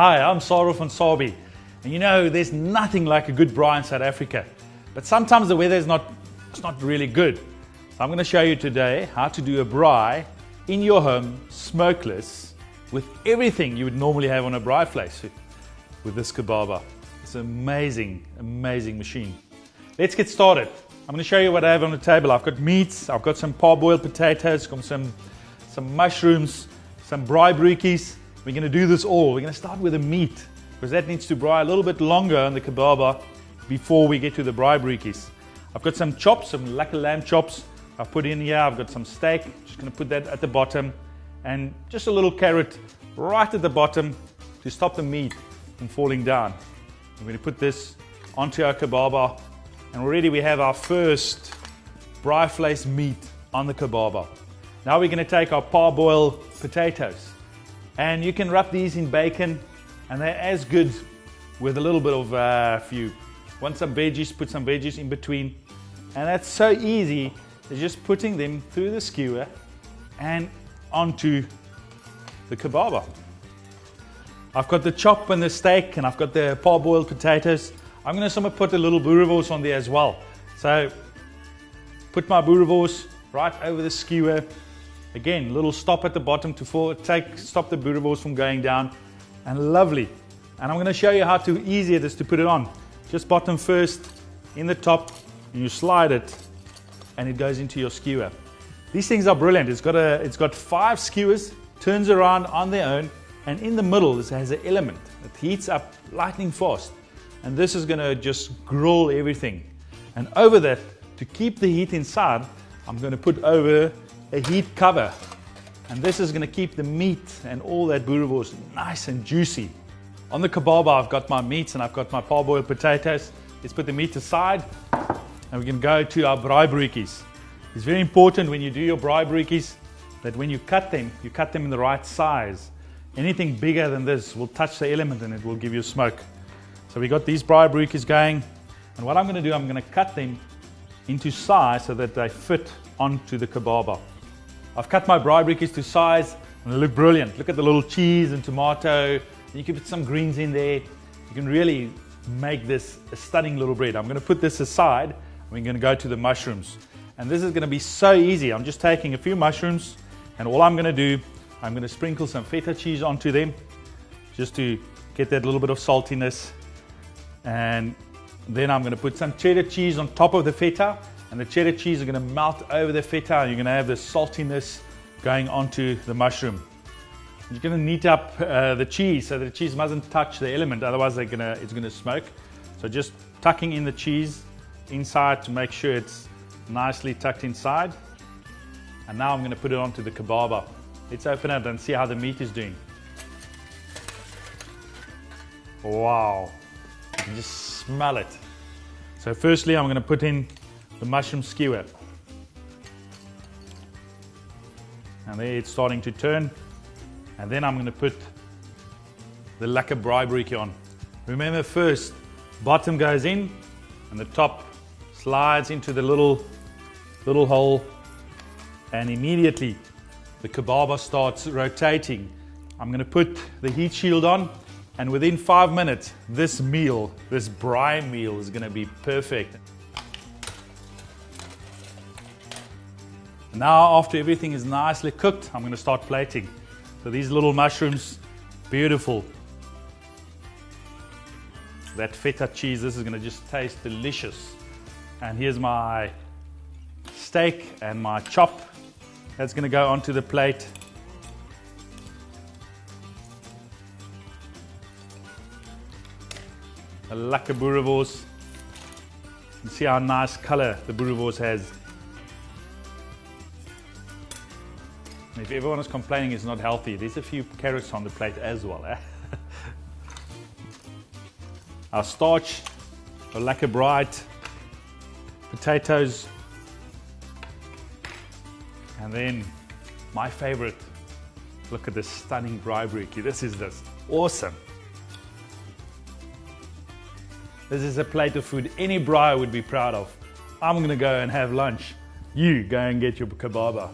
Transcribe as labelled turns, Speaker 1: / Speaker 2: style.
Speaker 1: Hi, I'm Sarel from Sabie. And you know, there's nothing like a good braai in South Africa. But sometimes the weather is not really good. So I'm going to show you today how to do a braai in your home, smokeless, with everything you would normally have on a braai place with this Kebaba. It's an amazing, amazing machine. Let's get started. I'm going to show you what I have on the table. I've got meats, I've got some parboiled potatoes, some mushrooms, some braai broekies. We're going to do this all. We're going to start with the meat because that needs to braai a little bit longer on the Kebaba before we get to the braai broekies. I've got some chops, some lekker lamb chops I've put in here. I've got some steak, just going to put that at the bottom, and just a little carrot right at the bottom to stop the meat from falling down. I'm going to put this onto our Kebaba, and already we have our first braai vleis meat on the Kebaba. Now we're going to take our parboiled potatoes, and you can wrap these in bacon, and they're as good with a little bit of if you want some veggies, put some veggies in between. And that's so easy. It's just putting them through the skewer and onto the Kebaba. I've got the chop and the steak, and I've got the parboiled potatoes. I'm going to put a little boerewors on there as well. So put my boerewors right over the skewer. Again, little stop at the bottom to stop the boerewors from going down. And lovely. And I'm going to show you how easy it is to put it on. Just bottom first, in the top, and you slide it, and it goes into your skewer. These things are brilliant. It's got 5 skewers, turns around on their own, and in the middle it has an element that heats up lightning fast. And this is going to just grill everything. And over that, to keep the heat inside, I'm going to put over a heat cover. And this is going to keep the meat and all that boerewors nice and juicy. On the Kebaba, I've got my meats and I've got my parboiled potatoes. Let's put the meat aside, and we can go to our braai broekies. It's very important when you do your braai broekies that when you cut them in the right size. Anything bigger than this will touch the element and it will give you smoke. So we got these braai broekies going, and what I'm going to do, I'm going to cut them into size so that they fit onto the Kebaba. I've cut my braai broekies to size and they look brilliant. Look at the little cheese and tomato. You can put some greens in there. You can really make this a stunning little bread. I'm going to put this aside. We're going to go to the mushrooms. And this is going to be so easy. I'm just taking a few mushrooms, and all I'm going to do, I'm going to sprinkle some feta cheese onto them just to get that little bit of saltiness. And then I'm going to put some cheddar cheese on top of the feta, and the cheddar cheese is going to melt over the feta, and you're going to have the saltiness going onto the mushroom. You're going to knead up the cheese so the cheese mustn't touch the element, otherwise it's going to smoke. So just tucking in the cheese inside to make sure it's nicely tucked inside. And now I'm going to put it onto the Kebaba. Let's open it and see how the meat is doing. Wow, you can just smell it. So firstly, I'm going to put in the mushroom skewer. And there it's starting to turn. And then I'm going to put the lekker braai broekie on. Remember, first, bottom goes in and the top slides into the little hole, and immediately the Kebaba starts rotating. I'm going to put the heat shield on, and within 5 minutes, this braai meal is going to be perfect. Now, after everything is nicely cooked, I'm going to start plating. So these little mushrooms, beautiful. That feta cheese, this is going to just taste delicious. And here's my steak and my chop. That's going to go onto the plate. A lekker boerewors. You can see how nice color the boerewors has. If everyone is complaining it's not healthy, there's a few carrots on the plate as well. Our starch, our lekker braai potatoes, and then my favorite. Look at this stunning braai broekie. This is awesome. This is a plate of food any braai would be proud of. I'm going to go and have lunch. You go and get your Kebaba.